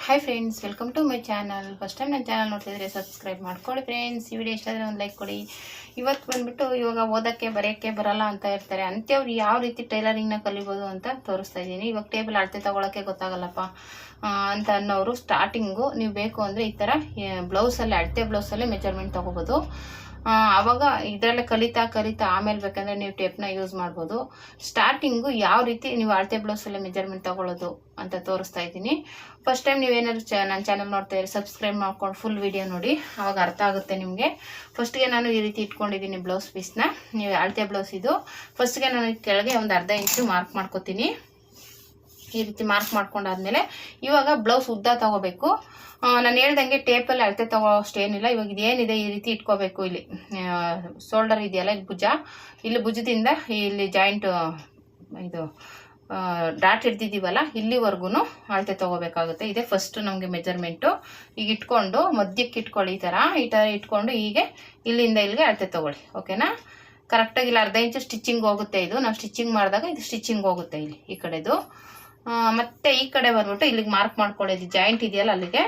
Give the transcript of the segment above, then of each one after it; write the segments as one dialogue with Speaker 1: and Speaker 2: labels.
Speaker 1: Hi friends, welcome to my channel. First time ನನ್ನ channel ನೋಡ್ತಿದ್ರೆ subscribe ಮಾಡ್ಕೊಳ್ಳಿ friends. ಈ ವಿಡಿಯೋ ಇಷ್ಟ ಆದರೆ ಒಂದು ಲೈಕ್ ಕೊಡಿ. ಇವತ್ತು ಬಂದ್ಬಿಟ್ಟು ಇವಾಗ ಓದೋಕ್ಕೆ ಬರೆಯೋಕ್ಕೆ ಬರಲ್ಲ ಅಂತ ಇರ್ತಾರೆ, ಅಂಥವ್ರು ಯಾವ ರೀತಿ ಟೈಲರಿಂಗ್ನ ಕಲಿಬೋದು ಅಂತ ತೋರಿಸ್ತಾ ಇದ್ದೀನಿ. ಇವಾಗ ಟೇಬಲ್ ಅಳತೆ ತೊಗೊಳಕ್ಕೆ ಗೊತ್ತಾಗಲ್ಲಪ್ಪ ಅಂತ ಅನ್ನೋರು ಸ್ಟಾರ್ಟಿಂಗು ನೀವು ಬೇಕು ಅಂದರೆ ಈ ಥರ ಬ್ಲೌಸಲ್ಲಿ ಅಳತೆ ಬ್ಲೌಸಲ್ಲೇ ಮೆಜರ್ಮೆಂಟ್ ತೊಗೋಬೋದು. ಆವಾಗ ಇದರಲ್ಲೇ ಕಲಿತಾ ಆಮೇಲೆ ಬೇಕಂದರೆ ನೀವು ಟೇಪ್ನ ಯೂಸ್ ಮಾಡ್ಬೋದು. ಸ್ಟಾರ್ಟಿಂಗು ಯಾವ ರೀತಿ ನೀವು ಅಳತೆ ಬ್ಲೌಸಲ್ಲೇ ಮೆಜರ್ಮೆಂಟ್ ತೊಗೊಳ್ಳೋದು ಅಂತ ತೋರಿಸ್ತಾ ಇದ್ದೀನಿ. ಫಸ್ಟ್ ಟೈಮ್ ನೀವೇನಾದ್ರು ನನ್ನ ಚಾನಲ್ ನೋಡ್ತಾ ಇದ್ರೆ ಸಬ್ಸ್ಕ್ರೈಬ್ ಮಾಡ್ಕೊಂಡು ಫುಲ್ ವಿಡಿಯೋ ನೋಡಿ, ಆವಾಗ ಅರ್ಥ ಆಗುತ್ತೆ ನಿಮಗೆ. ಫಸ್ಟ್ಗೆ ನಾನು ಈ ರೀತಿ ಇಟ್ಕೊಂಡಿದ್ದೀನಿ ಬ್ಲೌಸ್ ಪೀಸ್ನ. ನೀವು ಅಳತೆ ಬ್ಲೌಸ್ ಇದು. ಫಸ್ಟ್ಗೆ ನಾನು ಕೆಳಗೆ ಒಂದು ಅರ್ಧ ಇಂಚು ಮಾರ್ಕ್ ಮಾಡ್ಕೋತೀನಿ. ಈ ರೀತಿ ಮಾರ್ಕ್ ಮಾಡ್ಕೊಂಡಾದ್ಮೇಲೆ ಇವಾಗ ಬ್ಲೌಸ್ ಉದ್ದ ತಗೋಬೇಕು. ನಾನು ಹೇಳ್ದಂಗೆ ಟೇಪಲ್ಲಿ ಅಳತೆ ತಗೊಳ್ಳೋಷ್ಟೇನಿಲ್ಲ. ಇವಾಗ ಇದೇನಿದೆ ಈ ರೀತಿ ಇಟ್ಕೋಬೇಕು. ಇಲ್ಲಿ ಶೋಲ್ಡರ್ ಇದೆಯಲ್ಲ, ಇಲ್ಲಿ ಭುಜ, ಇಲ್ಲಿ ಭುಜದಿಂದ ಇಲ್ಲಿ ಜಾಯಿಂಟ್ ಇದು ಡಾಟ್ ಹಿಡ್ದಿದ್ದೀವಲ್ಲ ಇಲ್ಲಿವರೆಗೂ ಅಳತೆ ತಗೋಬೇಕಾಗುತ್ತೆ. ಇದೇ ಫಸ್ಟ್ ನಮಗೆ ಮೆಜರ್ಮೆಂಟು. ಈಗ ಇಟ್ಕೊಂಡು ಮಧ್ಯಕ್ಕೆ ಇಟ್ಕೊಳ್ಳಿ, ಈ ಥರ ಇಟ್ಕೊಂಡು ಹೀಗೆ ಇಲ್ಲಿಂದ ಇಲ್ಲಿಗೆ ಅಳತೆ ತಗೊಳ್ಳಿ. ಓಕೆನಾ? ಕರೆಕ್ಟಾಗಿ ಇಲ್ಲಿ ಅರ್ಧ ಇಂಚು ಸ್ಟಿಚಿಂಗ್ ಹೋಗುತ್ತೆ. ಇದು ನಾವು ಸ್ಟಿಚಿಂಗ್ ಮಾಡಿದಾಗ ಇದು ಸ್ಟಿಚಿಂಗ್ ಹೋಗುತ್ತೆ ಇಲ್ಲಿ ಈ ಕಡೆದು. ಮತ್ತೆ ಈ ಕಡೆ ಬಂದ್ಬಿಟ್ಟು ಇಲ್ಲಿಗೆ ಮಾರ್ಕ್ ಮಾಡ್ಕೊಳ್ಳೋದು ಜಾಯಿಂಟ್ ಇದೆಯಲ್ಲ ಅಲ್ಲಿಗೆ.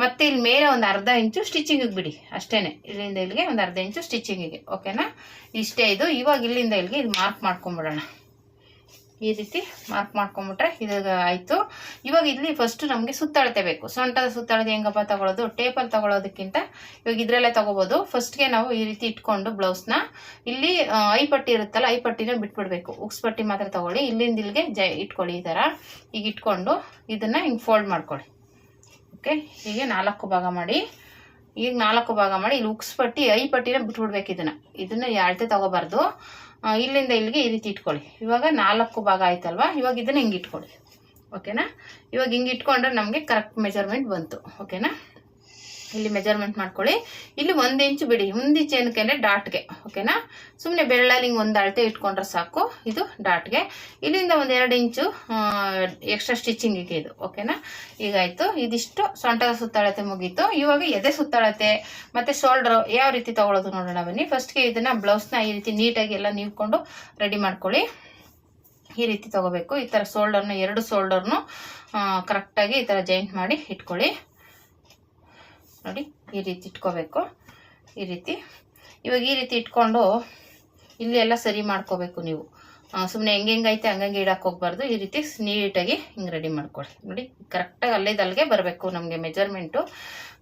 Speaker 1: ಮತ್ತೆ ಇಲ್ಲಿ ಮೇಲೆ ಒಂದು ಅರ್ಧ ಇಂಚು ಸ್ಟಿಚಿಂಗಿಗೆ ಬಿಡಿ, ಅಷ್ಟೇನೆ. ಇಲ್ಲಿಂದ ಇಲ್ಲಿಗೆ ಒಂದು ಅರ್ಧ ಇಂಚು ಸ್ಟಿಚಿಂಗಿಗೆ. ಓಕೆನಾ? ಇಷ್ಟೇ ಇದು. ಇವಾಗ ಇಲ್ಲಿಂದ ಇಲ್ಲಿಗೆ ಇದು ಮಾರ್ಕ್ ಮಾಡ್ಕೊಂಬಿಡೋಣ. ಈ ರೀತಿ ಮಾರ್ಕ್ ಮಾಡ್ಕೊಂಬಿಟ್ರೆ ಇದು ಆಯಿತು. ಇವಾಗ ಇಲ್ಲಿ ಫಸ್ಟ್ ನಮಗೆ ಸುತ್ತಳತೆ ಬೇಕು. ಸೊಂಟದ ಸುತ್ತಳತೆ ಹೆಂಗಪ್ಪ ತಗೊಳ್ಳೋದು? ಟೇಪಲ್ಲಿ ತಗೊಳ್ಳೋದಕ್ಕಿಂತ ಇವಾಗ ಇದರಲ್ಲೇ ತಗೋಬೋದು. ಫಸ್ಟ್ಗೆ ನಾವು ಈ ರೀತಿ ಇಟ್ಕೊಂಡು ಬ್ಲೌಸ್ನ ಇಲ್ಲಿ ಐಪಟ್ಟಿ ಇರುತ್ತಲ್ಲ, ಐಪಟ್ಟಿನ ಬಿಟ್ಬಿಡ್ಬೇಕು. ಉಕ್ಸ್ ಪಟ್ಟಿ ಮಾತ್ರ ತಗೊಳ್ಳಿ. ಇಲ್ಲಿಂದ ಇಲ್ಲಿಗೆ ಇಟ್ಕೊಳ್ಳಿ ಈ ಥರ. ಈಗ ಇಟ್ಕೊಂಡು ಇದನ್ನು ಹಿಂಗೆ ಫೋಲ್ಡ್ ಮಾಡ್ಕೊಳ್ಳಿ. ಓಕೆ, ಹೀಗೆ 4 ಭಾಗ ಮಾಡಿ. ಈಗ 4 ಭಾಗ ಮಾಡಿ ಇಲ್ಲಿ ಉಕ್ಸ್ ಪಟ್ಟಿ ಐಪಟ್ಟಿನ ಬಿಟ್ಬಿಡ್ಬೇಕು. ಇದನ್ನು ಅಳತೆ ತಗೋಬಾರ್ದು. ಇಲ್ಲಿಂದ ಇಲ್ಲಿಗೆ ಈ ರೀತಿ ಇಟ್ಕೊಳ್ಳಿ. ಇವಾಗ 4 ಭಾಗ ಆಯ್ತಲ್ವಾ? ಇವಾಗ ಇದನ್ನ ಹಿಂಗೆ ಇಟ್ಕೊಳ್ಳಿ. ಓಕೆನಾ? ಇವಾಗ ಹಿಂಗೆ ಇಟ್ಕೊಂಡ್ರೆ ನಮಗೆ ಕರೆಕ್ಟ್ ಮೆಜರ್ಮೆಂಟ್ ಬಂತು. ಓಕೆನಾ? ಇಲ್ಲಿ ಮೆಜರ್ಮೆಂಟ್ ಮಾಡ್ಕೊಳ್ಳಿ. ಇಲ್ಲಿ 1 ಇಂಚು ಬಿಡಿ. 1 ಇಂಚು ಏನಕ್ಕೆ ಅಂದರೆ ಡಾಟ್ಗೆ. ಓಕೆನಾ? ಸುಮ್ಮನೆ ಬೆರಳಲ್ಲಿ ಹಿಂಗೆ ಒಂದು ಅಳತೆ ಇಟ್ಕೊಂಡ್ರೆ ಸಾಕು. ಇದು ಡಾಟ್ಗೆ. ಇಲ್ಲಿಂದ ಒಂದು 2 ಇಂಚು ಎಕ್ಸ್ಟ್ರಾ ಸ್ಟಿಚಿಂಗಿಗೆ ಇದು. ಓಕೆನಾ? ಈಗಾಯಿತು. ಇದಿಷ್ಟು ಸೊಂಟದ ಸುತ್ತಳತೆ ಮುಗೀತು. ಇವಾಗ ಎದೆ ಸುತ್ತಳತೆ ಮತ್ತು ಶೋಲ್ಡ್ರು ಯಾವ ರೀತಿ ತಗೊಳ್ಳೋದು ನೋಡೋಣ ಬನ್ನಿ. ಫಸ್ಟ್ಗೆ ಇದನ್ನು ಬ್ಲೌಸ್ನ ಈ ರೀತಿ ನೀಟಾಗಿ ಎಲ್ಲ ನೀವ್ಕೊಂಡು ರೆಡಿ ಮಾಡ್ಕೊಳ್ಳಿ. ಈ ರೀತಿ ತಗೋಬೇಕು. ಈ ಥರ ಶೋಲ್ಡರ್ನ 2 ಶೋಲ್ಡರ್ನು ಕರೆಕ್ಟಾಗಿ ಈ ಥರ ಜಾಯಿಂಟ್ ಮಾಡಿ ಇಟ್ಕೊಳ್ಳಿ. ನೋಡಿ, ಈ ರೀತಿ ಇಟ್ಕೋಬೇಕು. ಈ ರೀತಿ ಇವಾಗ ಈ ರೀತಿ ಇಟ್ಕೊಂಡು ಇಲ್ಲಿ ಎಲ್ಲ ಸರಿ ಮಾಡ್ಕೋಬೇಕು. ನೀವು ಸುಮ್ಮನೆ ಹೆಂಗೈತೆ ಹಂಗಂಗೆ ಇಡಕ್ಕೆ ಹೋಗ್ಬಾರ್ದು. ಈ ರೀತಿ ನೀಟಾಗಿ ಹಿಂಗೆ ರೆಡಿ ಮಾಡ್ಕೊಳ್ಳಿ. ನೋಡಿ, ಕರೆಕ್ಟಾಗಿ ಅಲ್ಲಿಗೆ ಬರಬೇಕು ನಮಗೆ ಮೆಜರ್ಮೆಂಟು.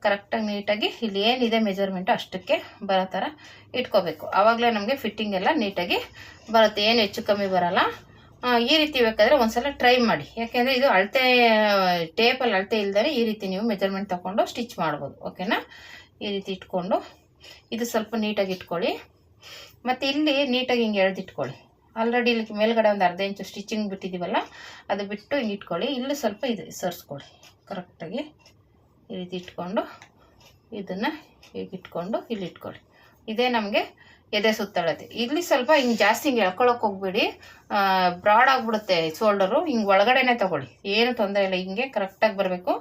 Speaker 1: ಕರೆಕ್ಟಾಗಿ ನೀಟಾಗಿ ಇಲ್ಲಿ ಏನಿದೆ ಮೆಜರ್ಮೆಂಟು ಅಷ್ಟಕ್ಕೆ ಬರೋ ಥರ ಇಟ್ಕೋಬೇಕು. ಆವಾಗಲೇ ನಮಗೆ ಫಿಟ್ಟಿಂಗ್ ಎಲ್ಲ ನೀಟಾಗಿ ಬರುತ್ತೆ, ಏನು ಹೆಚ್ಚು ಕಮ್ಮಿ ಬರಲ್ಲ. ಈ ರೀತಿ ಬೇಕಾದರೆ ಒಂದ್ಸಲ ಟ್ರೈ ಮಾಡಿ. ಯಾಕೆಂದರೆ ಇದು ಅಳತೆ ಟೇಪಲ್ಲಿ ಅಳತೆ ಇಲ್ದರೆ ಈ ರೀತಿ ನೀವು ಮೆಜರ್ಮೆಂಟ್ ತಗೊಂಡು ಸ್ಟಿಚ್ ಮಾಡ್ಬೋದು. ಓಕೆನಾ? ಈ ರೀತಿ ಇಟ್ಕೊಂಡು ಇದು ಸ್ವಲ್ಪ ನೀಟಾಗಿ ಇಟ್ಕೊಳ್ಳಿ. ಮತ್ತು ಇಲ್ಲಿ ನೀಟಾಗಿ ಹಿಂಗೆ ಎಳೆದಿಟ್ಕೊಳ್ಳಿ. ಆಲ್ರೆಡಿ ಇಲ್ಲಿ ಮೇಲ್ಗಡೆ ಒಂದು ಅರ್ಧ ಇಂಚು ಸ್ಟಿಚಿಂಗ್ ಬಿಟ್ಟಿದ್ದೀವಲ್ಲ, ಅದು ಬಿಟ್ಟು ಹಿಂಗೆ ಇಟ್ಕೊಳ್ಳಿ. ಇಲ್ಲಿ ಸ್ವಲ್ಪ ಇದು ಸರಿಸ್ಕೊಳ್ಳಿ ಕರೆಕ್ಟಾಗಿ. ಈ ರೀತಿ ಇಟ್ಕೊಂಡು ಇದನ್ನು ಹೀಗೆ ಇಟ್ಕೊಂಡು ಇಲ್ಲಿ ಇಟ್ಕೊಳ್ಳಿ. ಇದೇ ನಮಗೆ ಎದೆ ಸುತ್ತಳತೆ. ಇಲ್ಲಿ ಸ್ವಲ್ಪ ಹಿಂಗೆ ಜಾಸ್ತಿ ಹಿಂಗೆ ಎಳ್ಕೊಳಕ್ಕೆ ಹೋಗ್ಬೇಡಿ, ಬ್ರಾಡ್ ಆಗಿಬಿಡುತ್ತೆ ಶೋಲ್ಡರು. ಹಿಂಗೆ ಒಳಗಡೆನೆ ತಗೊಳ್ಳಿ, ಏನು ತೊಂದರೆ ಇಲ್ಲ. ಹಿಂಗೆ ಕರೆಕ್ಟಾಗಿ ಬರಬೇಕು.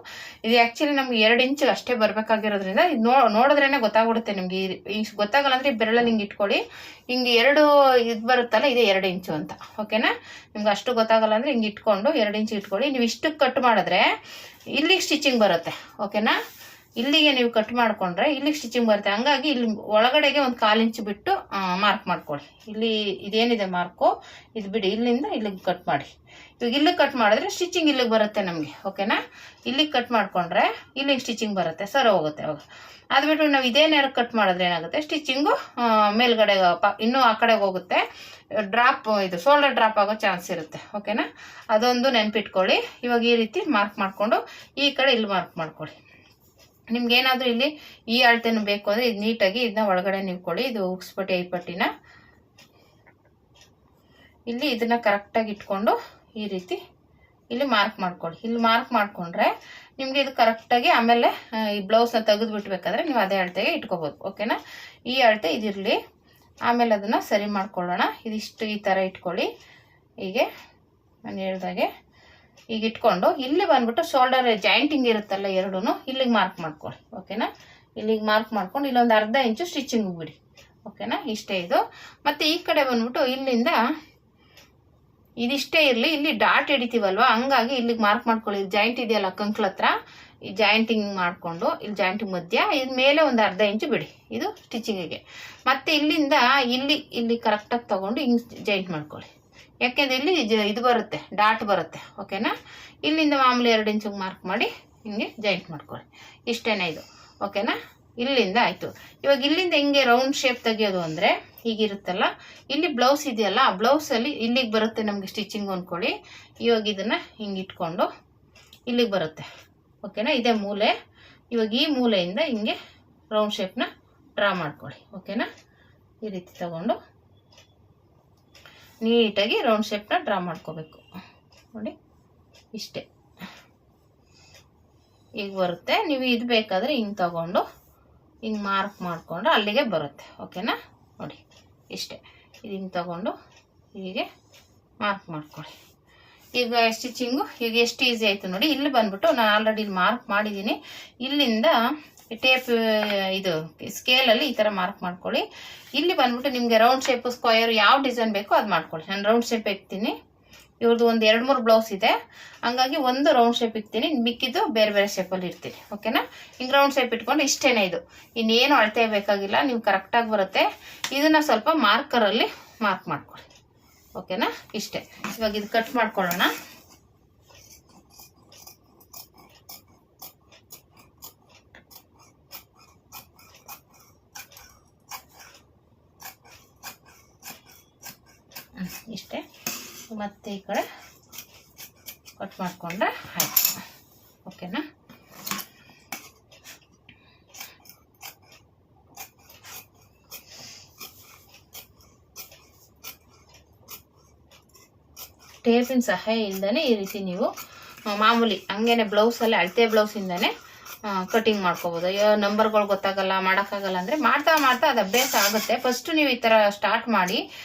Speaker 1: ಇದು ಆ್ಯಕ್ಚುಲಿ ನಮ್ಗೆ 2 ಇಂಚು ಅಷ್ಟೇ ಬರಬೇಕಾಗಿರೋದ್ರಿಂದ ಇದು ನೋಡಿದ್ರೇ ಗೊತ್ತಾಗ್ಬಿಡುತ್ತೆ ನಿಮಗೆ. ಹಿಂಗೆ ಗೊತ್ತಾಗಲ್ಲ ಅಂದರೆ ಬೆರಳಲ್ಲಿ ಹಿಂಗೆ ಇಟ್ಕೊಳ್ಳಿ. ಹಿಂಗೆ 2 ಇದು ಬರುತ್ತಲ್ಲ, ಇದೇ 2 ಇಂಚು ಅಂತ. ಓಕೆನಾ? ನಿಮ್ಗೆ ಅಷ್ಟು ಗೊತ್ತಾಗಲ್ಲ ಅಂದರೆ ಹಿಂಗೆ ಇಟ್ಕೊಂಡು 2 ಇಂಚು ಇಟ್ಕೊಳ್ಳಿ. ನೀವು ಇಷ್ಟಕ್ಕೆ ಕಟ್ ಮಾಡಿದ್ರೆ ಇಲ್ಲಿಗೆ ಸ್ಟಿಚಿಂಗ್ ಬರುತ್ತೆ. ಓಕೆನಾ? ಇಲ್ಲಿಗೆ ನೀವು ಕಟ್ ಮಾಡ್ಕೊಂಡ್ರೆ ಇಲ್ಲಿಗೆ ಸ್ಟಿಚಿಂಗ್ ಬರುತ್ತೆ. ಹಂಗಾಗಿ ಇಲ್ಲಿ ಒಳಗಡೆಗೆ ಒಂದು 1/4 ಇಂಚು ಬಿಟ್ಟು ಮಾರ್ಕ್ ಮಾಡ್ಕೊಳ್ಳಿ. ಇಲ್ಲಿ ಇದೇನಿದೆ ಮಾರ್ಕು ಇದು ಬಿಡಿ, ಇಲ್ಲಿಂದ ಇಲ್ಲಿಗೆ ಕಟ್ ಮಾಡಿ. ಇವಾಗ ಇಲ್ಲಿಗೆ ಕಟ್ ಮಾಡಿದ್ರೆ ಸ್ಟಿಚಿಂಗ್ ಇಲ್ಲಿಗೆ ಬರುತ್ತೆ ನಮಗೆ. ಓಕೆನಾ? ಇಲ್ಲಿಗೆ ಕಟ್ ಮಾಡ್ಕೊಂಡ್ರೆ ಇಲ್ಲಿಗೆ ಸ್ಟಿಚಿಂಗ್ ಬರುತ್ತೆ, ಸರಿ ಹೋಗುತ್ತೆ. ಅವಾಗ ಅದು ಬಿಟ್ಟು ನಾವು ಇದೇನಾರು ಕಟ್ ಮಾಡಿದ್ರೆ ಏನಾಗುತ್ತೆ, ಸ್ಟಿಚಿಂಗು ಮೇಲ್ಗಡೆ ಇನ್ನೂ ಆ ಕಡೆಗೆ ಹೋಗುತ್ತೆ. ಡ್ರಾಪ್ ಇದು ಶೋಲ್ಡರ್ ಡ್ರಾಪ್ ಆಗೋ ಚಾನ್ಸ್ ಇರುತ್ತೆ. ಓಕೆನಾ? ಅದೊಂದು ನೆನಪಿಟ್ಕೊಳ್ಳಿ. ಇವಾಗ ಈ ರೀತಿ ಮಾರ್ಕ್ ಮಾಡಿಕೊಂಡು ಈ ಕಡೆ ಇಲ್ಲಿ ಮಾರ್ಕ್ ಮಾಡ್ಕೊಳ್ಳಿ. ನಿಮ್ಗೇನಾದರೂ ಇಲ್ಲಿ ಈ ಅಳತೆನೂ ಬೇಕು ಅಂದರೆ ಇದು ನೀಟಾಗಿ ಇದನ್ನ ಒಳಗಡೆ ನಿವ್ಕೊಳ್ಳಿ. ಇದು ಉಕ್ಸ್ ಪಟ್ಟಿ ಐಪಟ್ಟಿನ ಇಲ್ಲಿ ಇದನ್ನ ಕರೆಕ್ಟಾಗಿ ಇಟ್ಕೊಂಡು ಈ ರೀತಿ ಇಲ್ಲಿ ಮಾರ್ಕ್ ಮಾಡ್ಕೊಳ್ಳಿ. ಇಲ್ಲಿ ಮಾರ್ಕ್ ಮಾಡಿಕೊಂಡ್ರೆ ನಿಮಗೆ ಇದು ಕರೆಕ್ಟಾಗಿ ಆಮೇಲೆ ಈ ಬ್ಲೌಸ್ನ ತೆಗೆದು ಬಿಟ್ಬೇಕಾದ್ರೆ ನೀವು ಅದೇ ಅಳತೆಗೆ ಇಟ್ಕೋಬೋದು. ಓಕೆನಾ? ಈ ಅಳತೆ ಇದಿರಲಿ, ಆಮೇಲೆ ಅದನ್ನು ಸರಿ ಮಾಡ್ಕೊಳ್ಳೋಣ. ಇದಿಷ್ಟು ಈ ಥರ ಇಟ್ಕೊಳ್ಳಿ. ಹೀಗೆ ನಾನು ಹೇಳ್ದಾಗೆ ಈಗ ಇಟ್ಕೊಂಡು ಇಲ್ಲಿ ಬಂದ್ಬಿಟ್ಟು ಶೋಲ್ಡರ್ ಜಾಯಿಂಟಿಂಗ್ ಇರುತ್ತಲ್ಲ 2 ಇಲ್ಲಿಗೆ ಮಾರ್ಕ್ ಮಾಡ್ಕೊಳ್ಳಿ. ಓಕೆನಾ? ಇಲ್ಲಿಗೆ ಮಾರ್ಕ್ ಮಾಡ್ಕೊಂಡು ಇಲ್ಲೊಂದು ಅರ್ಧ ಇಂಚು ಸ್ಟಿಚಿಂಗ್ ಬಿಡಿ. ಓಕೆನಾ? ಇಷ್ಟೇ ಇದು. ಮತ್ತು ಈ ಕಡೆ ಬಂದ್ಬಿಟ್ಟು ಇಲ್ಲಿಂದ ಇದಿಷ್ಟೇ ಇರಲಿ. ಇಲ್ಲಿ ಡಾಟ್ ಹಿಡಿತೀವಲ್ವ, ಹಂಗಾಗಿ ಇಲ್ಲಿಗೆ ಮಾರ್ಕ್ ಮಾಡ್ಕೊಳ್ಳಿ. ಜಾಯಿಂಟ್ ಇದೆಯಲ್ಲ ಕಂಕ್ಳ ಹತ್ರ, ಈ ಜಾಯಿಂಟಿಂಗ್ ಮಾಡಿಕೊಂಡು ಇಲ್ಲಿ ಜಾಯಿಂಟಿಂಗ್ ಮಧ್ಯ ಇದ್ರ ಮೇಲೆ ಒಂದು ಅರ್ಧ ಇಂಚು ಬಿಡಿ, ಇದು ಸ್ಟಿಚಿಂಗಿಗೆ. ಮತ್ತೆ ಇಲ್ಲಿಂದ ಇಲ್ಲಿ ಕರೆಕ್ಟಾಗಿ ತಗೊಂಡು ಹಿಂಗೆ ಜಾಯಿಂಟ್ ಮಾಡ್ಕೊಳ್ಳಿ. ಯಾಕೆಂದ್ರೆ ಇಲ್ಲಿ ಇದು ಬರುತ್ತೆ, ಡಾಟ್ ಬರುತ್ತೆ. ಓಕೆನಾ? ಇಲ್ಲಿಂದ ಮಾಮೂಲಿ 2 ಇಂಚಿಗೆ ಮಾರ್ಕ್ ಮಾಡಿ ಹಿಂಗೆ ಜಾಯಿಂಟ್ ಮಾಡ್ಕೊಳ್ಳಿ. ಇಷ್ಟೇನೆ ಇದು. ಓಕೆನಾ? ಇಲ್ಲಿಂದ ಆಯಿತು. ಇವಾಗ ಇಲ್ಲಿಂದ ಹಿಂಗೆ ರೌಂಡ್ ಶೇಪ್ ತೆಗಿಯೋದು ಅಂದರೆ ಹೀಗಿರುತ್ತಲ್ಲ, ಇಲ್ಲಿ ಬ್ಲೌಸ್ ಇದೆಯಲ್ಲ, ಆ ಬ್ಲೌಸಲ್ಲಿ ಇಲ್ಲಿಗೆ ಬರುತ್ತೆ ನಮಗೆ ಸ್ಟಿಚಿಂಗ್ ಅಂದ್ಕೊಳ್ಳಿ. ಇವಾಗ ಇದನ್ನು ಹಿಂಗೆ ಇಟ್ಕೊಂಡು ಇಲ್ಲಿಗೆ ಬರುತ್ತೆ. ಓಕೆನಾ? ಇದೇ ಮೂಲೆ. ಇವಾಗ ಈ ಮೂಲೆಯಿಂದ ಹಿಂಗೆ ರೌಂಡ್ ಶೇಪ್ನ ಡ್ರಾ ಮಾಡ್ಕೊಳ್ಳಿ. ಓಕೆನಾ? ಈ ರೀತಿ ತಗೊಂಡು ನೀಟಾಗಿ ರೌಂಡ್ ಶೇಪ್ನ ಡ್ರಾ ಮಾಡ್ಕೋಬೇಕು. ನೋಡಿ ಇಷ್ಟೇ, ಈಗ ಬರುತ್ತೆ. ನೀವು ಇದು ಬೇಕಾದರೆ ಹಿಂಗೆ ತಗೊಂಡು ಹಿಂಗೆ ಮಾರ್ಕ್ ಮಾಡಿಕೊಂಡು ಅಲ್ಲಿಗೆ ಬರುತ್ತೆ. ಓಕೆನಾ? ನೋಡಿ ಇಷ್ಟೇ. ಇದು ಹಿಂಗೆ ತಗೊಂಡು ಹೀಗೆ ಮಾರ್ಕ್ ಮಾಡ್ಕೊಳ್ಳಿ. ಈಗ ಸ್ಟಿಚಿಂಗು ಈಗ ಎಷ್ಟು ಈಸಿ ಆಯಿತು ನೋಡಿ. ಇಲ್ಲಿ ಬಂದ್ಬಿಟ್ಟು ನಾನು ಆಲ್ರೆಡಿ ಇಲ್ಲಿ ಮಾರ್ಕ್ ಮಾಡಿದ್ದೀನಿ. ಇಲ್ಲಿಂದ ಟೇಪ್ ಇದು ಸ್ಕೇಲಲ್ಲಿ ಈ ಥರ ಮಾರ್ಕ್ ಮಾಡ್ಕೊಳ್ಳಿ. ಇಲ್ಲಿ ಬಂದ್ಬಿಟ್ಟು ನಿಮಗೆ ರೌಂಡ್ ಶೇಪ್, ಸ್ಕ್ವಯರ್ ಯಾವ ಡಿಸೈನ್ ಬೇಕೋ ಅದು ಮಾಡ್ಕೊಳ್ಳಿ. ನಾನು ರೌಂಡ್ ಶೇಪ್ ಇಕ್ತೀನಿ. ಇವ್ರದ್ದು ಒಂದು 2-3 ಬ್ಲೌಸ್ ಇದೆ, ಹಂಗಾಗಿ ಒಂದು ರೌಂಡ್ ಶೇಪ್ ಇಕ್ತೀನಿ, ಮಿಕ್ಕಿದ್ದು ಬೇರೆ ಬೇರೆ ಶೇಪಲ್ಲಿ ಇರ್ತೀನಿ. ಓಕೆನಾ? ಹಿಂಗೆ ರೌಂಡ್ ಶೇಪ್ ಇಟ್ಕೊಂಡು ಇಷ್ಟೇನೆ. ಇದು ಇನ್ನೇನು ಅಳತೆ ಬೇಕಾಗಿಲ್ಲ, ನೀವು ಕರೆಕ್ಟಾಗಿ ಬರುತ್ತೆ. ಇದನ್ನು ಸ್ವಲ್ಪ ಮಾರ್ಕರಲ್ಲಿ ಮಾರ್ಕ್ ಮಾಡ್ಕೊಳ್ಳಿ. ಓಕೆನಾ? ಇಷ್ಟೇ. ಇವಾಗ ಇದು ಕಟ್ ಮಾಡ್ಕೊಳ್ಳೋಣ. ಇಷ್ಟೇ. ಮತ್ತೆ ಈ ಕಡೆ ಕಟ್ ಮಾಡಿಕೊಂಡ್ರೆ ಆಯ್ತು. ಓಕೆನಾ? ಟೇಪಿನ ಸಹಾಯ ಇಲ್ದೇ ಈ ರೀತಿ ನೀವು ಮಾಮೂಲಿ ಹಂಗೇನೆ ಬ್ಲೌಸಲ್ಲಿ ಅಳತೆ ಬ್ಲೌಸಿಂದನೇ ಕಟಿಂಗ್ ಮಾಡ್ಕೋಬೋದು. ನಂಬರ್ಗಳು ಗೊತ್ತಾಗಲ್ಲ, ಮಾಡೋಕ್ಕಾಗಲ್ಲ ಅಂದರೆ ಮಾಡ್ತಾ ಮಾಡ್ತಾ ಅದು ಅಭ್ಯಾಸ ಆಗುತ್ತೆ. ಫಸ್ಟು ನೀವು ಈ ಥರ ಸ್ಟಾರ್ಟ್ ಮಾಡಿ,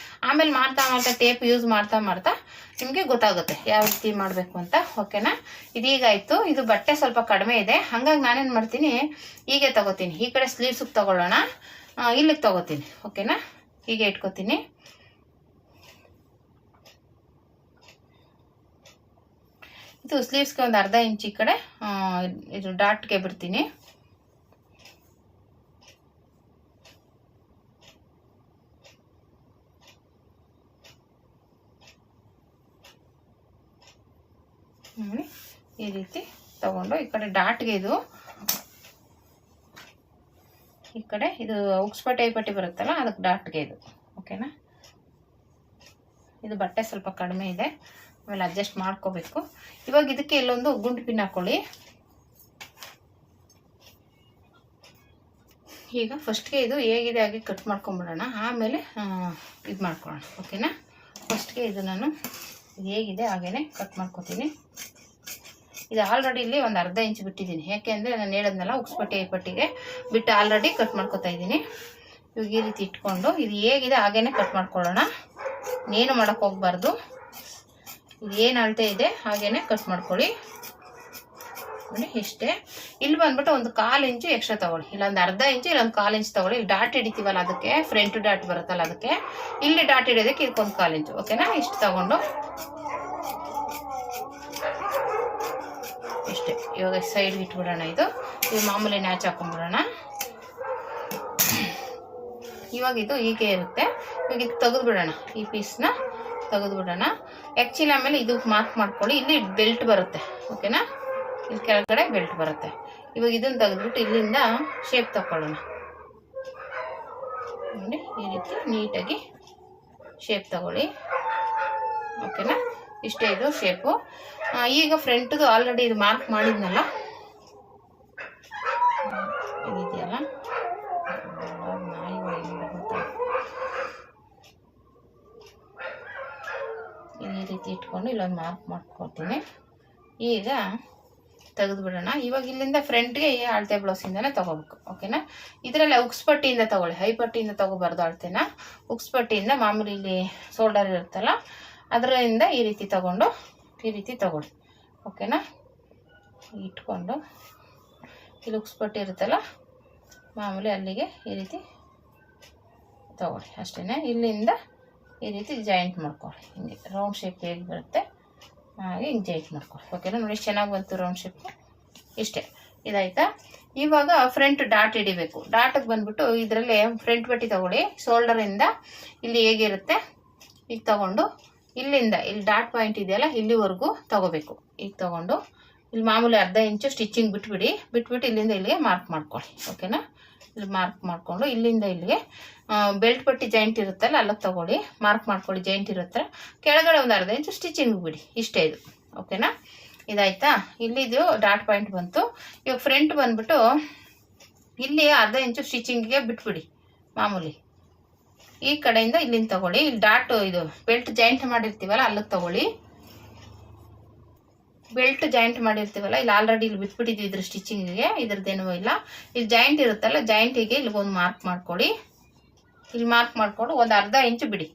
Speaker 1: ಆಮೇಲೆ ಮಾಡ್ತಾ ಮಾಡ್ತಾ ಟೇಪ್ ಯೂಸ್ ಮಾಡ್ತಾ ಮಾಡ್ತಾ ನಿಮಗೆ ಗೊತ್ತಾಗುತ್ತೆ ಯಾವ ರೀತಿ ಮಾಡಬೇಕು ಅಂತ. ಓಕೆನಾ? ಇದೀಗಾಯಿತು. ಇದು ಬಟ್ಟೆ ಸ್ವಲ್ಪ ಕಡಿಮೆ ಇದೆ, ಹಾಗಾಗಿ ನಾನೇನು ಮಾಡ್ತೀನಿ, ಹೀಗೆ ತಗೋತೀನಿ. ಈ ಕಡೆ ಸ್ಲೀವ್ಸಿಗೆ ತಗೊಳ್ಳೋಣ, ಇಲ್ಲಿಗೆ ತಗೋತೀನಿ. ಓಕೆನಾ? ಹೀಗೆ ಇಟ್ಕೋತೀನಿ. ಇದು ಸ್ಲೀವ್ಸ್ಗೆ ಒಂದು ಅರ್ಧ ಇಂಚ್ ಈ ಕಡೆ ಇದು ಡಾಟ್ಗೆ ಬಿಡ್ತೀನಿ. ನೋಡಿ ಈ ರೀತಿ ತಗೊಂಡು ಈ ಕಡೆ ಡಾಟ್ಗೆ ಇದು ಈ ಕಡೆ ಇದು ಉಕ್ಸ್ಪಟ್ಟಿ ಪಟ್ಟಿ ಬರುತ್ತಲ್ಲ ಅದಕ್ಕೆ ಡಾಟ್ಗೆ ಇದು. ಓಕೆನಾ? ಇದು ಬಟ್ಟೆ ಸ್ವಲ್ಪ ಕಡಿಮೆ ಇದೆ, ಆಮೇಲೆ ಅಡ್ಜಸ್ಟ್ ಮಾಡ್ಕೋಬೇಕು. ಇವಾಗ ಇದಕ್ಕೆ ಇಲ್ಲೊಂದು ಗುಂಡು ಪಿನ್ ಹಾಕೊಳ್ಳಿ. ಈಗ ಫಸ್ಟ್ಗೆ ಇದು ಹೇಗಿದೆ ಹಾಗೆ ಕಟ್ ಮಾಡ್ಕೊಂಬಿಡೋಣ, ಆಮೇಲೆ ಇದು ಮಾಡ್ಕೊಳ್ಳೋಣ. ಓಕೆನಾ? ಫಸ್ಟ್ಗೆ ಇದು ನಾನು ಹೇಗಿದೆ ಹಾಗೇ ಕಟ್ ಮಾಡ್ಕೊತೀನಿ. ಇದು ಆಲ್ರೆಡಿ ಇಲ್ಲಿ ಒಂದು ಅರ್ಧ ಇಂಚ್ ಬಿಟ್ಟಿದ್ದೀನಿ, ಯಾಕೆಂದರೆ ನಾನು ಹೇಳಿದ್ನಲ್ಲ ಉಕ್ಸ್ಪಟ್ಟಿ ಪಟ್ಟಿಗೆ ಬಿಟ್ಟು ಆಲ್ರೆಡಿ ಕಟ್ ಮಾಡ್ಕೊತಾ ಇದ್ದೀನಿ. ಇವಾಗ ಈ ರೀತಿ ಇಟ್ಕೊಂಡು ಇದು ಹೇಗಿದೆ ಹಾಗೇ ಕಟ್ ಮಾಡ್ಕೊಳ್ಳೋಣ, ಏನು ಮಾಡೋಕ್ಕೆ ಹೋಗ್ಬಾರ್ದು. ಇದು ಏನು ಅಳತೆ ಇದೆ ಹಾಗೇ ಕಟ್ ಮಾಡ್ಕೊಳ್ಳಿ. ನೋಡಿ ಇಷ್ಟೇ. ಇಲ್ಲಿ ಬಂದ್ಬಿಟ್ಟು ಒಂದು 1/4 ಇಂಚು ಎಕ್ಸ್ಟ್ರಾ ತಗೊಳ್ಳಿ, ಇಲ್ಲೊಂದು ಅರ್ಧ ಇಂಚು ಇಲ್ಲೊಂದು 1/4 ಇಂಚು ತಗೊಳ್ಳಿ. ಇಲ್ಲಿ ಡಾಟ್ ಹಿಡಿತೀವಲ್ಲ ಅದಕ್ಕೆ, ಫ್ರಂಟ್ ಡಾಟ್ ಬರುತ್ತಲ್ಲ ಅದಕ್ಕೆ, ಇಲ್ಲಿ ಡಾಟ್ ಹಿಡಿಯೋದಕ್ಕೆ ಇದಕ್ಕೊಂದು 1/4 ಇಂಚು. ಓಕೆನಾ? ಇಷ್ಟು ತಗೊಂಡು ಇಷ್ಟೇ. ಇವಾಗ ಸೈಡ್ಗೆ ಇಟ್ಬಿಡೋಣ. ಇದು ಮಾಮೂಲಿ ನ್ಯಾಚ್ ಹಾಕೊಂಡ್ಬಿಡೋಣ. ಇವಾಗ ಇದು ಹೀಗೆ ಇರುತ್ತೆ. ಇವಾಗ ಇದು ತೆಗೆದುಬಿಡೋಣ, ಈ ಪೀಸ್ನ ತೆಗೆದುಬಿಡೋಣ. ಆ್ಯಕ್ಚುಲಿ ಆಮೇಲೆ ಇದು ಮಾರ್ಕ್ ಮಾಡ್ಕೊಳ್ಳಿ, ಇಲ್ಲಿ ಬೆಲ್ಟ್ ಬರುತ್ತೆ. ಓಕೆನಾ? ಇಲ್ಲಿ ಕೆಳಗಡೆ ಬೆಲ್ಟ್ ಬರುತ್ತೆ. ಇವಾಗ ಇದನ್ನು ತೆಗೆದ್ಬಿಟ್ಟು ಇಲ್ಲಿಂದ ಶೇಪ್ ತಗೊಳ್ಳೋಣ. ನೋಡಿ ಈ ರೀತಿ ನೀಟಾಗಿ ಶೇಪ್ ತಗೊಳ್ಳಿ. ಓಕೆನಾ? ಇಷ್ಟೇ ಇದು ಶೇಪು. ಈಗ ಫ್ರಂಟ್ದು ಆಲ್ರೆಡಿ ಇದು ಮಾರ್ಕ್ ಮಾಡಿದ್ನಲ್ಲ, ಇದೆಯಲ್ಲ ಈ ರೀತಿ ಇಟ್ಕೊಂಡು ಇಲ್ಲೊಂದು ಮಾರ್ಕ್ ಮಾಡ್ಕೊತೀನಿ. ಈಗ ತೆಗೆದುಬಿಡೋಣ. ಇವಾಗ ಇಲ್ಲಿಂದ ಫ್ರಂಟ್ಗೆ ಅಳತೆ ಬ್ಲೌಸಿಂದನೇ ತಗೋಬೇಕು. ಓಕೆನಾ? ಇದರಲ್ಲಿ ಉಕ್ಸ್ಪಟ್ಟಿಯಿಂದ ತಗೊಳ್ಳಿ, ಹೈಪಟ್ಟಿಯಿಂದ ತಗೋಬಾರ್ದು ಅಳತೆನ. ಉಕ್ಸ್ಪಟ್ಟಿಯಿಂದ ಮಾಮೂಲಿ ಇಲ್ಲಿ ಶೋಲ್ಡರ್ ಇರುತ್ತಲ್ಲ ಅದರಿಂದ ಈ ರೀತಿ ತಗೊಂಡು ಈ ರೀತಿ ತಗೊಳ್ಳಿ. ಓಕೆನಾ? ಇಟ್ಕೊಂಡು ಇಲ್ಲಿ ಉಕ್ಸ್ಪಟ್ಟಿ ಇರುತ್ತಲ್ಲ ಮಾಮೂಲಿ ಅಲ್ಲಿಗೆ ಈ ರೀತಿ ತಗೊಳ್ಳಿ ಅಷ್ಟೇ. ಇಲ್ಲಿಂದ ಈ ರೀತಿ ಜಾಯಿಂಟ್ ಮಾಡ್ಕೊಳ್ಳಿ. ಹಿಂಗೆ ರೌಂಡ್ ಶೇಪ್ ಹೇಗೆ ಬರುತ್ತೆ ಹಾಗೆ ಹಿಂಗೆ ಜಾಯಿಂಟ್ ಮಾಡ್ಕೊಳ್ಳಿ. ಓಕೆನಾ, ನೋಡಿ ಎಷ್ಟು ಚೆನ್ನಾಗಿ ಬಂತು ರೌಂಡ್ ಶೇಪ್. ಇಷ್ಟೇ, ಇದಾಯ್ತಾ. ಇವಾಗ ಫ್ರಂಟ್ ಡಾಟ್ ಹಿಡಿಬೇಕು. ಡಾಟಿಗೆ ಬಂದ್ಬಿಟ್ಟು ಇದರಲ್ಲಿ ಫ್ರಂಟ್ ಪಟ್ಟಿ ತಗೊಳ್ಳಿ. ಶೋಲ್ಡರಿಂದ ಇಲ್ಲಿ ಹೇಗಿರುತ್ತೆ ಈಗ ತಗೊಂಡು ಇಲ್ಲಿಂದ ಇಲ್ಲಿ ಡಾಟ್ ಪಾಯಿಂಟ್ ಇದೆಯಲ್ಲ ಇಲ್ಲಿವರೆಗೂ ತಗೋಬೇಕು. ಈಗ ತಗೊಂಡು ಇಲ್ಲಿ ಮಾಮೂಲಿ ಅರ್ಧ ಇಂಚು ಸ್ಟಿಚಿಂಗ್ ಬಿಟ್ಬಿಟ್ಟು ಇಲ್ಲಿಂದ ಇಲ್ಲಿಗೆ ಮಾರ್ಕ್ ಮಾಡ್ಕೊಳ್ಳಿ. ಓಕೆನಾ, ಇಲ್ಲಿ ಮಾರ್ಕ್ ಮಾಡಿಕೊಂಡು ಇಲ್ಲಿಂದ ಇಲ್ಲಿಗೆ ಬೆಲ್ಟ್ ಪಟ್ಟಿ ಜಾಯಿಂಟ್ ಇರುತ್ತಲ್ಲ ಅಲ್ಲಿಗೆ ತಗೊಳ್ಳಿ, ಮಾರ್ಕ್ ಮಾಡ್ಕೊಳ್ಳಿ. ಜಾಯಿಂಟ್ ಇರುತ್ತೆ ಕೆಳಗಡೆ ಒಂದು ಅರ್ಧ ಇಂಚು ಸ್ಟಿಚಿಂಗ್ ಬಿಡಿ. ಇಷ್ಟೇ ಇದು. ಓಕೆನಾ, ಇದಾಯ್ತಾ. ಇಲ್ಲಿದು ಡಾಟ್ ಪಾಯಿಂಟ್ ಬಂತು. ಇವಾಗ ಫ್ರಂಟ್ ಬಂದ್ಬಿಟ್ಟು ಇಲ್ಲಿ ಅರ್ಧ ಇಂಚು ಸ್ಟಿಚಿಂಗಿಗೆ ಬಿಟ್ಬಿಡಿ. ಮಾಮೂಲಿ ಈ ಕಡೆಯಿಂದ ಇಲ್ಲಿಂದ ತಗೊಳ್ಳಿ. ಇಲ್ಲಿ ಡಾಟ್ ಇದು ಬೆಲ್ಟ್ ಜಾಯಿಂಟ್ ಮಾಡಿರ್ತೀವಲ್ಲ ಅಲ್ಲಿಗೆ ತಗೊಳ್ಳಿ. ಬೆಲ್ಟ್ ಜಾಯಿಂಟ್ ಮಾಡಿರ್ತೀವಲ್ಲ ಇಲ್ಲಿ ಆಲ್ರೆಡಿ ಇಲ್ಲಿ ಬಿಟ್ಬಿಟ್ಟಿದ್ವಿ ಇದ್ರ ಸ್ಟಿಚಿಂಗಿಗೆ, ಇದ್ರದ್ದೇನೂ ಇಲ್ಲ. ಇಲ್ಲಿ ಜಾಯಿಂಟ್ ಇರುತ್ತಲ್ಲ ಜಾಯಿಂಟಿಗೆ ಇಲ್ಲಿ ಒಂದು ಮಾರ್ಕ್ ಮಾಡ್ಕೊಳ್ಳಿ. ಇಲ್ಲಿ ಮಾರ್ಕ್ ಮಾಡ್ಕೊಂಡು ಒಂದು ಅರ್ಧ ಇಂಚು ಬಿಡಿ.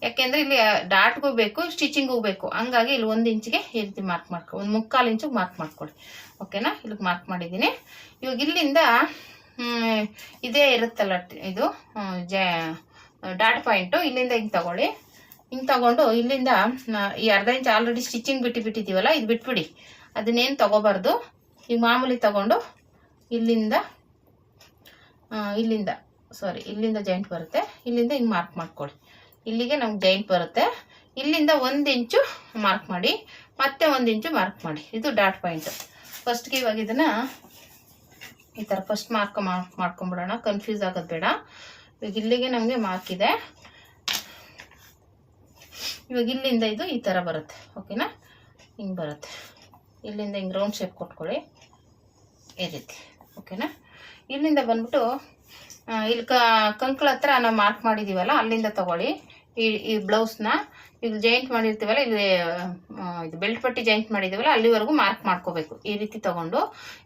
Speaker 1: ಯಾಕೆಂದ್ರೆ ಇಲ್ಲಿ ಡಾಟ್ಗೂ ಬೇಕು ಸ್ಟಿಚಿಂಗೂ ಬೇಕು, ಹಂಗಾಗಿ ಇಲ್ಲಿ 1 ಇಂಚಿಗೆ ಈ ರೀತಿ ಮಾರ್ಕ್ ಮಾಡ್ಕೊಳ್ಳಿ. ಒಂದು 3/4 ಇಂಚಿಗೆ ಮಾರ್ಕ್ ಮಾಡ್ಕೊಳ್ಳಿ. ಓಕೆನಾ, ಇಲ್ಲಿಗೆ ಮಾರ್ಕ್ ಮಾಡಿದ್ದೀನಿ. ಇವಾಗ ಇಲ್ಲಿಂದ ಇದೇ ಇರುತ್ತಲ್ಲ ಇದು ಡಾಟ್ ಪಾಯಿಂಟು, ಇಲ್ಲಿಂದ ಹಿಂಗೆ ತಗೊಳ್ಳಿ. ಹಿಂಗೆ ತಗೊಂಡು ಇಲ್ಲಿಂದ ಈ ಅರ್ಧ ಇಂಚು ಆಲ್ರೆಡಿ ಸ್ಟಿಚಿಂಗ್ ಬಿಟ್ಟಿದ್ದೀವಲ್ಲ ಇದು ಬಿಟ್ಬಿಡಿ. ಅದನ್ನೇನು ತಗೋಬಾರ್ದು. ಈಗ ಮಾಮೂಲಿ ತಗೊಂಡು ಇಲ್ಲಿಂದ ಜಾಯಿಂಟ್ ಬರುತ್ತೆ. ಇಲ್ಲಿಂದ ಹಿಂಗೆ ಮಾರ್ಕ್ ಮಾಡ್ಕೊಳ್ಳಿ. ಇಲ್ಲಿಗೆ ನಮ್ಗೆ ಜಾಯಿಂಟ್ ಬರುತ್ತೆ. ಇಲ್ಲಿಂದ 1 ಇಂಚು ಮಾರ್ಕ್ ಮಾಡಿ, ಮತ್ತೆ 1 ಇಂಚು ಮಾರ್ಕ್ ಮಾಡಿ. ಇದು ಡಾಟ್ ಪಾಯಿಂಟು. ಫಸ್ಟ್ಗೆ ಇವಾಗ ಇದನ್ನು ಈ ಥರ ಫಸ್ಟ್ ಮಾಡ್ಕೊಂಬಿಡೋಣ, ಕನ್ಫ್ಯೂಸ್ ಆಗೋದು ಬೇಡ. ಇವಾಗ ಇಲ್ಲಿಗೆ ನಮಗೆ ಮಾರ್ಕ್ ಇದೆ. ಇವಾಗ ಇಲ್ಲಿಂದ ಇದು ಈ ಥರ ಬರುತ್ತೆ. ಓಕೆನಾ, ಹಿಂಗೆ ಬರುತ್ತೆ. ಇಲ್ಲಿಂದ ಹಿಂಗೆ ರೌಂಡ್ ಶೇಪ್ ಕೊಟ್ಕೊಳ್ಳಿ ಈ ರೀತಿ. ಓಕೆನಾ, ಇಲ್ಲಿಂದ ಬಂದ್ಬಿಟ್ಟು ಇಲ್ಲಿ ಕಂಕ್ಳ ಹತ್ರ ನಾವು ಮಾರ್ಕ್ ಮಾಡಿದ್ದೀವಲ್ಲ ಅಲ್ಲಿಂದ ತಗೊಳ್ಳಿ. ಈ ಬ್ಲೌಸ್ನ ಈಗ ಜಾಯಿಂಟ್ ಮಾಡಿರ್ತೀವಲ್ಲ ಇಲ್ಲಿ ಇದು ಬೆಲ್ಟ್ ಪಟ್ಟಿ ಜಾಯಿಂಟ್ ಮಾಡಿದ್ದೀವಲ್ಲ ಅಲ್ಲಿವರೆಗೂ ಮಾರ್ಕ್ ಮಾಡ್ಕೋಬೇಕು. ಈ ರೀತಿ ತಗೊಂಡು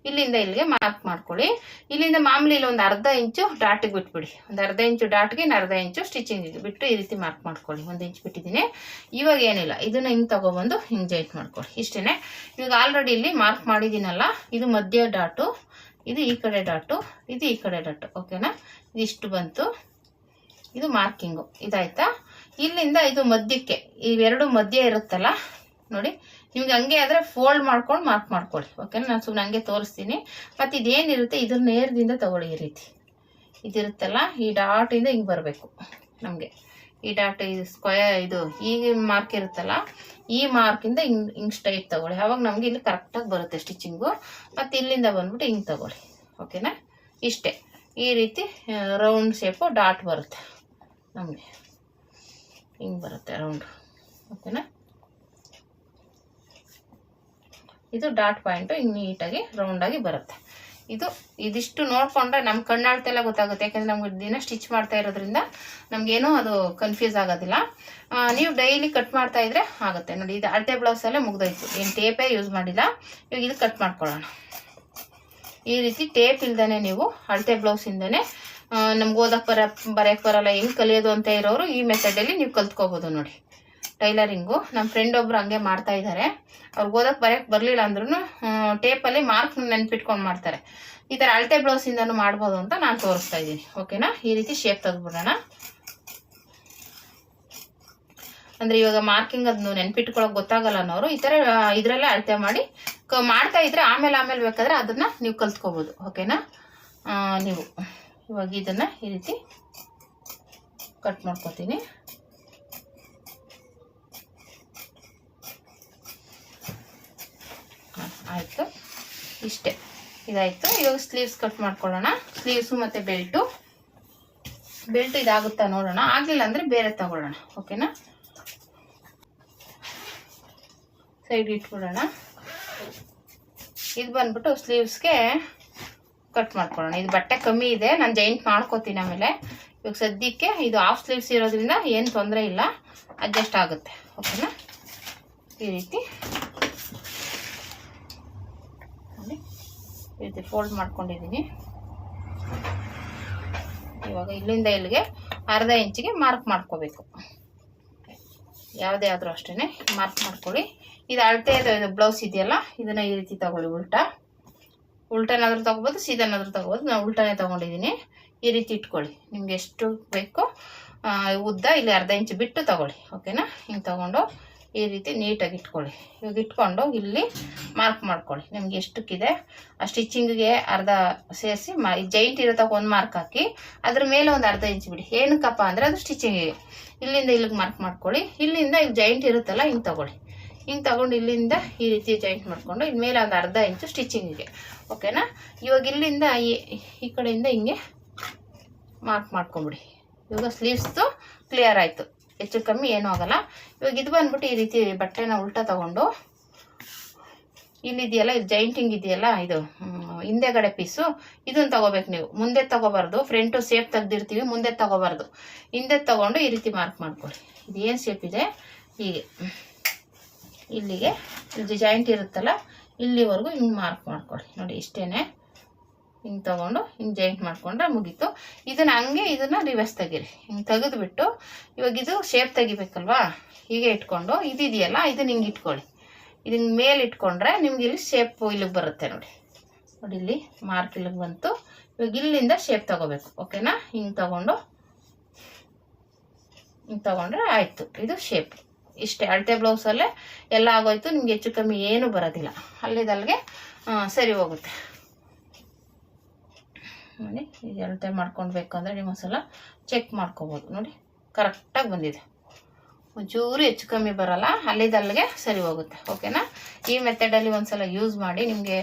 Speaker 1: ಇಲ್ಲಿಂದ ಇಲ್ಲಿಗೆ ಮಾರ್ಕ್ ಮಾಡ್ಕೊಳ್ಳಿ. ಇಲ್ಲಿಂದ ಮಾಮೂಲಿ ಇಲ್ಲಿ ಒಂದು ಅರ್ಧ ಇಂಚು ಡಾಟಿಗೆ ಬಿಟ್ಬಿಡಿ. ಒಂದು ಅರ್ಧ ಇಂಚು ಡಾಟ್ಗೆ ಇನ್ನು ಅರ್ಧ ಇಂಚು ಸ್ಟಿಚಿಂಗಿಗೆ ಬಿಟ್ಟು ಈ ರೀತಿ ಮಾರ್ಕ್ ಮಾಡ್ಕೊಳ್ಳಿ. 1 ಇಂಚು ಬಿಟ್ಟಿದ್ದೀನಿ. ಇವಾಗ ಏನಿಲ್ಲ, ಇದನ್ನ ಹಿಂಗೆ ತಗೊಬಂದು ಹಿಂಗೆ ಜಾಯಿಂಟ್ ಮಾಡ್ಕೊಳ್ಳಿ. ಇಷ್ಟೇ. ಇವಾಗ ಆಲ್ರೆಡಿ ಇಲ್ಲಿ ಮಾರ್ಕ್ ಮಾಡಿದ್ದೀನಲ್ಲ, ಇದು ಮಧ್ಯ ಡಾಟು, ಇದು ಈ ಕಡೆ ಡಾಟು, ಇದು ಈ ಕಡೆ ಡಾಟು. ಓಕೆನಾ, ಇದಿಷ್ಟು ಬಂತು. ಇದು ಮಾರ್ಕಿಂಗು. ಇದಾಯ್ತಾ. ಇಲ್ಲಿಂದ ಇದು ಮಧ್ಯಕ್ಕೆ ಇವೆರಡು ಮಧ್ಯ ಇರುತ್ತಲ್ಲ ನೋಡಿ, ನಿಮ್ಗೆ ಹಂಗೆ ಆದರೆ ಫೋಲ್ಡ್ ಮಾಡ್ಕೊಂಡು ಮಾರ್ಕ್ ಮಾಡ್ಕೊಳ್ಳಿ. ಓಕೆನಾ, ನಾನು ಸುಮ್ಮನೆ ಹಂಗೆ ತೋರಿಸ್ತೀನಿ. ಮತ್ತು ಇದೇನಿರುತ್ತೆ ಇದ್ರ ನೇರದಿಂದ ತಗೊಳ್ಳಿ. ಈ ರೀತಿ ಇದಿರುತ್ತಲ್ಲ ಈ ಡಾಟಿಂದ ಹಿಂಗೆ ಬರಬೇಕು ನಮಗೆ. ಈ ಡಾಟ್ ಇದು ಸ್ಕ್ವಯರ್ ಇದು ಈಗ ಮಾರ್ಕ್ ಇರುತ್ತಲ್ಲ ಈ ಮಾರ್ಕಿಂದ ಹಿಂಗೆ ಸ್ಟ್ರೈಟ್ ತಗೊಳ್ಳಿ. ಅವಾಗ ನಮಗೆ ಇಲ್ಲಿ ಕರೆಕ್ಟಾಗಿ ಬರುತ್ತೆ ಸ್ಟಿಚಿಂಗು. ಮತ್ತು ಇಲ್ಲಿಂದ ಬಂದ್ಬಿಟ್ಟು ಹಿಂಗೆ ತಗೊಳ್ಳಿ. ಓಕೆನಾ, ಇಷ್ಟೇ. ಈ ರೀತಿ ರೌಂಡ್ ಶೇಪು ಡಾಟ್ ಬರುತ್ತೆ ನಮಗೆ, ಹಿಂಗೆ ಬರುತ್ತೆ ರೌಂಡ್. ಓಕೆನಾ, ಇದು ಡಾಟ್ ಪಾಯಿಂಟು ಹಿಂಗೆ ನೀಟಾಗಿ ರೌಂಡಾಗಿ ಬರುತ್ತೆ. ಇದಿಷ್ಟು ನೋಡಿಕೊಂಡ್ರೆ ನಮ್ಮ ಕಣ್ಣಾಳ್ತೆಲ್ಲ ಗೊತ್ತಾಗುತ್ತೆ. ಯಾಕೆಂದರೆ ನಮ್ಗೆ ದಿನ ಸ್ಟಿಚ್ ಮಾಡ್ತಾ ಇರೋದ್ರಿಂದ ನಮಗೇನೂ ಅದು ಕನ್ಫ್ಯೂಸ್ ಆಗೋದಿಲ್ಲ. ನೀವು ಡೈಲಿ ಕಟ್ ಮಾಡ್ತಾ ಇದ್ರೆ ಆಗುತ್ತೆ ನೋಡಿ. ಇದು ಅಳತೆ ಬ್ಲೌಸಲ್ಲೇ ಮುಗ್ದೋಯ್ತು, ಏನು ಟೇಪೇ ಯೂಸ್ ಮಾಡಿಲ್ಲ. ಇವಾಗ ಇದು ಕಟ್ ಮಾಡ್ಕೊಳ್ಳೋಣ. ಈ ರೀತಿ ಟೇಪ್ ಇಲ್ದೇ ನೀವು ಅಳತೆ ಬ್ಲೌಸಿಂದನೇ ನಮ್ಗೆ ಓದಕ್ಕೆ ಬರೆಯಕ್ಕೆ ಬರಲ್ಲ, ಹೆಂಗೆ ಕಲಿಯೋದು ಅಂತ ಇರೋರು ಈ ಮೆಥಡಲ್ಲಿ ನೀವು ಕಲ್ತ್ಕೋಬೋದು ನೋಡಿ. ಟೈಲರಿಂಗು ನಮ್ಮ ಫ್ರೆಂಡ್ ಒಬ್ರು ಹಂಗೆ ಮಾಡ್ತಾ ಇದ್ದಾರೆ. ಅವ್ರಿಗೆ ಓದಕ್ಕೆ ಬರೆಯಕ್ಕೆ ಬರಲಿಲ್ಲ ಅಂದ್ರೂ ಟೇಪಲ್ಲಿ ಮಾರ್ಕ್ ನೆನ್ಪಿಟ್ಕೊಂಡು ಮಾಡ್ತಾರೆ. ಈ ಥರ ಅಳತೆ ಬ್ಲೌಸಿಂದನೂ ಮಾಡ್ಬೋದು ಅಂತ ನಾನು ತೋರಿಸ್ತಾ ಇದ್ದೀನಿ. ಓಕೆನಾ, ಈ ರೀತಿ ಶೇಪ್ ತೆಗೆದ್ಬಿಡೋಣ. ಅಂದರೆ ಇವಾಗ ಮಾರ್ಕಿಂಗ್ ಅದನ್ನು ನೆನ್ಪಿಟ್ಕೊಳ್ಳೋಕೆ ಗೊತ್ತಾಗಲ್ಲ ಅನ್ನೋರು ಈ ಥರ ಇದರಲ್ಲೇ ಅಳತೆ ಮಾಡಿ ಮಾಡ್ತಾ ಇದ್ರೆ ಆಮೇಲೆ ಬೇಕಾದ್ರೆ ಅದನ್ನು ನೀವು ಕಲ್ತ್ಕೋಬೋದು. ಓಕೆನಾ, ನೀವು ಇವಾಗ ಇದನ್ನು ಈ ರೀತಿ ಕಟ್ ಮಾಡ್ಕೊತೀನಿ. ಆಯಿತು, ಇಷ್ಟೇ. ಇದಾಯಿತು. ಇವಾಗ ಸ್ಲೀವ್ಸ್ ಕಟ್ ಮಾಡ್ಕೊಳ್ಳೋಣ. ಸ್ಲೀವ್ಸು ಮತ್ತು ಬೆಲ್ಟು ಇದಾಗುತ್ತಾ ನೋಡೋಣ. ಆಗಲಿಲ್ಲ ಅಂದರೆ ಬೇರೆ ತಗೊಳ್ಳೋಣ. ಓಕೆನಾ, ಸೈಡ್ ಇಟ್ಬಿಡೋಣ. ಇದು ಬಂದ್ಬಿಟ್ಟು ಸ್ಲೀವ್ಸ್ಗೆ ಕಟ್ ಮಾಡ್ಕೊಳ್ಳೋಣ. ಇದು ಬಟ್ಟೆ ಕಮ್ಮಿ ಇದೆ, ನಾನು ಜಾಯಿಂಟ್ ಮಾಡ್ಕೋತೀನಿ ಆಮೇಲೆ. ಇವಾಗ ಸದ್ಯಕ್ಕೆ ಇದು ಹಾಫ್ ಸ್ಲೀವ್ಸ್ ಇರೋದ್ರಿಂದ ಏನು ತೊಂದರೆ ಇಲ್ಲ, ಅಡ್ಜಸ್ಟ್ ಆಗುತ್ತೆ. ಓಕೆನಾ, ಈ ರೀತಿ ಫೋಲ್ಡ್ ಮಾಡ್ಕೊಂಡಿದ್ದೀನಿ. ಇವಾಗ ಇಲ್ಲಿಂದ ಇಲ್ಲಿಗೆ ಅರ್ಧ ಇಂಚಿಗೆ ಮಾರ್ಕ್ ಮಾಡ್ಕೋಬೇಕು. ಯಾವುದೇ ಆದರೂ ಅಷ್ಟೇ ಮಾರ್ಕ್ ಮಾಡ್ಕೊಳ್ಳಿ. ಇದು ಅಳತೆ ಬ್ಲೌಸ್ ಇದೆಯಲ್ಲ ಇದನ್ನು ಈ ರೀತಿ ತಗೊಳ್ಳಿ. ಉಲ್ಟನಾದ್ರೂ ತಗೋಬೋದು, ಸೀದನಾದ್ರೂ ತಗೋಬೋದು. ನಾನು ಉಲ್ಟನೇ ತೊಗೊಂಡಿದ್ದೀನಿ. ಈ ರೀತಿ ಇಟ್ಕೊಳ್ಳಿ. ನಿಮ್ಗೆ ಎಷ್ಟು ಬೇಕೋ ಉದ್ದ ಇಲ್ಲಿ ಅರ್ಧ ಇಂಚು ಬಿಟ್ಟು ತಗೊಳ್ಳಿ. ಓಕೆನಾ? ಹಿಂಗೆ ತಗೊಂಡು ಈ ರೀತಿ ನೀಟಾಗಿ ಇಟ್ಕೊಳ್ಳಿ. ಇವಾಗ ಇಟ್ಕೊಂಡು ಇಲ್ಲಿ ಮಾರ್ಕ್ ಮಾಡ್ಕೊಳ್ಳಿ. ನಿಮ್ಗೆ ಎಷ್ಟಕ್ಕಿದೆ ಆ ಸ್ಟಿಚಿಂಗಿಗೆ ಅರ್ಧ ಸೇರಿಸಿ ಜೈಂಟ್ ಇರೋ ಒಂದು ಮಾರ್ಕ್ ಹಾಕಿ ಅದ್ರ ಮೇಲೆ ಒಂದು ಅರ್ಧ ಇಂಚು ಬಿಡಿ. ಏನಕ್ಕಪ್ಪ ಅಂದರೆ ಅದು ಸ್ಟಿಚಿಂಗಿಗೆ. ಇಲ್ಲಿಂದ ಇಲ್ಲಿಗೆ ಮಾರ್ಕ್ ಮಾಡ್ಕೊಳ್ಳಿ. ಇಲ್ಲಿಂದ ಇಲ್ಲಿ ಜೈಂಟ್ ಇರುತ್ತಲ್ಲ ಹಿಂಗೆ ತಗೊಳ್ಳಿ. ಹಿಂಗೆ ತಗೊಂಡು ಇಲ್ಲಿಂದ ಈ ರೀತಿ ಜಾಯಿಂಟ್ ಮಾಡಿಕೊಂಡು ಇನ್ಮೇಲೆ ಒಂದು ಅರ್ಧ ಇಂಚು ಸ್ಟಿಚಿಂಗಿಗೆ. ಓಕೆನಾ? ಇವಾಗ ಇಲ್ಲಿಂದ ಈ ಕಡೆಯಿಂದ ಹಿಂಗೆ ಮಾರ್ಕ್ ಮಾಡ್ಕೊಂಬಿಡಿ. ಇವಾಗ ಸ್ಲೀವ್ಸ್ದು ಕ್ಲಿಯರ್ ಆಯಿತು. ಹೆಚ್ಚು ಕಮ್ಮಿ ಏನೂ ಆಗಲ್ಲ. ಇವಾಗ ಇದು ಬಂದ್ಬಿಟ್ಟು ಈ ರೀತಿ ಬಟ್ಟೆನ ಉಲ್ಟಾ ತಗೊಂಡು ಇಲ್ಲಿದೆಯಲ್ಲ, ಇದು ಜೈಂಟಿಂಗ್ ಇದೆಯಲ್ಲ, ಇದು ಹಿಂದೆಗಡೆ ಪೀಸು, ಇದನ್ನು ತಗೋಬೇಕು ನೀವು. ಮುಂದೆ ತಗೋಬಾರ್ದು. ಫ್ರಂಟು ಶೇಪ್ ತೆಗ್ದಿರ್ತೀವಿ, ಮುಂದೆ ತಗೋಬಾರ್ದು. ಹಿಂದೆ ತಗೊಂಡು ಈ ರೀತಿ ಮಾರ್ಕ್ ಮಾಡ್ಕೊಳ್ಳಿ. ಇದು ಏನು ಶೇಪ್ ಇದೆ ಹೀಗೆ ಇಲ್ಲಿಗೆ ಇದು ಜಾಯಿಂಟ್ ಇರುತ್ತಲ್ಲ ಇಲ್ಲಿವರೆಗೂ ಹಿಂಗೆ ಮಾರ್ಕ್ ಮಾಡ್ಕೊಳ್ಳಿ. ನೋಡಿ ಇಷ್ಟೇನೆ. ಹಿಂಗೆ ತಗೊಂಡು ಹಿಂಗೆ ಜಾಯಿಂಟ್ ಮಾಡ್ಕೊಂಡ್ರೆ ಮುಗೀತು. ಇದನ್ನ ಹಂಗೆ ಇದನ್ನ ರಿವರ್ಸ್ ತೆಗೀರಿ. ಹಿಂಗೆ ತೆಗೆದುಬಿಟ್ಟು ಇವಾಗ ಇದು ಶೇಪ್ ತೆಗಿಬೇಕಲ್ವಾ, ಹೀಗೆ ಇಟ್ಕೊಂಡು ಇದೆಯಲ್ಲ ಇದನ್ನ ಹಿಂಗೆ ಇಟ್ಕೊಳ್ಳಿ. ಇದನ್ನ ಮೇಲೆ ಇಟ್ಕೊಂಡ್ರೆ ನಿಮ್ಗೆ ಇಲ್ಲಿ ಶೇಪ್ ಇಲ್ಲಿಗೆ ಬರುತ್ತೆ. ನೋಡಿ ನೋಡಿ ಇಲ್ಲಿ ಮಾರ್ಕ್ ಇಲ್ಲಿಗೆ ಬಂತು. ಇವಾಗ ಇಲ್ಲಿಂದ ಶೇಪ್ ತಗೋಬೇಕು. ಓಕೆನಾ? ಹಿಂಗೆ ತಗೊಂಡು ಹಿಂಗೆ ತಗೊಂಡ್ರೆ ಆಯಿತು. ಇದು ಶೇಪ್. ಇಷ್ಟೇ. ಅಳತೆ ಬ್ಲೌಸಲ್ಲೇ ಎಲ್ಲ ಆಗೋಯ್ತು. ನಿಮ್ಗೆ ಹೆಚ್ಚು ಕಮ್ಮಿ ಏನೂ ಬರೋದಿಲ್ಲ. ಅಲ್ಲಿದಲ್ಲಿಗೆ ಸರಿ ಹೋಗುತ್ತೆ. ನೋಡಿ ಈಗ ಅಳತೆ ಮಾಡ್ಕೊಳ್ಬೇಕಂದ್ರೆ ನೀವು ಒಂದ್ಸಲ ಚೆಕ್ ಮಾಡ್ಕೋಬೋದು. ನೋಡಿ ಕರೆಕ್ಟಾಗಿ ಬಂದಿದೆ. ಒಂಚೂರು ಹೆಚ್ಚು ಕಮ್ಮಿ ಬರಲ್ಲ. ಅಲ್ಲಿದಲ್ಲಿಗೆ ಸರಿ ಹೋಗುತ್ತೆ. ಓಕೆನಾ? ಈ ಮೆಥಡಲ್ಲಿ ಒಂದ್ಸಲ ಯೂಸ್ ಮಾಡಿ. ನಿಮಗೆ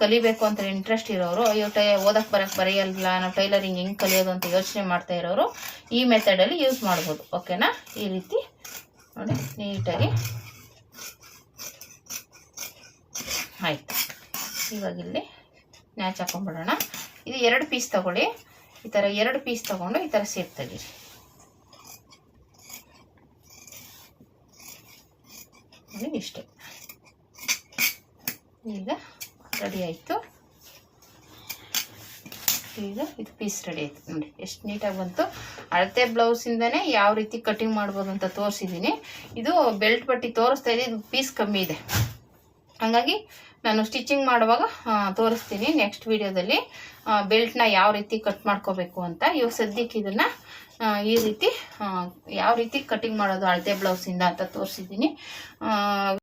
Speaker 1: ಕಲಿಬೇಕು ಅಂತ ಇಂಟ್ರೆಸ್ಟ್ ಇರೋರು, ಅಯ್ಯೋ ಓದಕ್ಕೆ ಬರೆಯಲ್ಲ, ನಾವು ಟೈಲರಿಂಗ್ ಹೆಂಗೆ ಕಲಿಯೋದು ಅಂತ ಯೋಚನೆ ಮಾಡ್ತಾ ಇರೋರು ಈ ಮೆಥಡಲ್ಲಿ ಯೂಸ್ ಮಾಡ್ಬೋದು. ಓಕೆನಾ? ಈ ರೀತಿ ನೋಡಿ ನೀಟಾಗಿ ಆಯಿತು. ಇವಾಗ ಇಲ್ಲಿ ನ್ಯಾಚ್ ಹಾಕೊಂಡ್ಬಿಡೋಣ. ಇದು 2 ಪೀಸ್ ತಗೊಳ್ಳಿ. ಈ ಥರ 2 ಪೀಸ್ ತಗೊಂಡು ಈ ಥರ ಸೇಪ್ ತೆಗೀರಿ. ಇಷ್ಟೇ. ಈಗ ರೆಡಿ ಆಯಿತು. ಈಗ ಇದು ಪೀಸ್ ರೆಡಿ ಆಯಿತು. ನೋಡಿ ಎಷ್ಟು ನೀಟಾಗಿ ಬಂತು. ಅಳತೆ ಬ್ಲೌಸಿಂದನೇ ಯಾವ ರೀತಿ ಕಟಿಂಗ್ ಮಾಡ್ಬೋದು ಅಂತ ತೋರಿಸಿದ್ದೀನಿ. ಇದು ಬೆಲ್ಟ್ ಪಟ್ಟಿ ತೋರಿಸ್ತಾ ಇದೆ. ಇದು ಪೀಸ್ ಕಮ್ಮಿ ಇದೆ, ಹಾಗಾಗಿ ನಾನು ಸ್ಟಿಚಿಂಗ್ ಮಾಡುವಾಗ ತೋರಿಸ್ತೀನಿ ನೆಕ್ಸ್ಟ್ ವಿಡಿಯೋದಲ್ಲಿ ಬೆಲ್ಟ್ನ ಯಾವ ರೀತಿ ಕಟ್ ಮಾಡ್ಕೋಬೇಕು ಅಂತ. ಇವಾಗ ಸದ್ಯಕ್ಕೆ ಇದನ್ನು ಈ ರೀತಿ ಯಾವ ರೀತಿ ಕಟಿಂಗ್ ಮಾಡೋದು ಅಳತೆ ಬ್ಲೌಸಿಂದ ಅಂತ ತೋರಿಸಿದ್ದೀನಿ.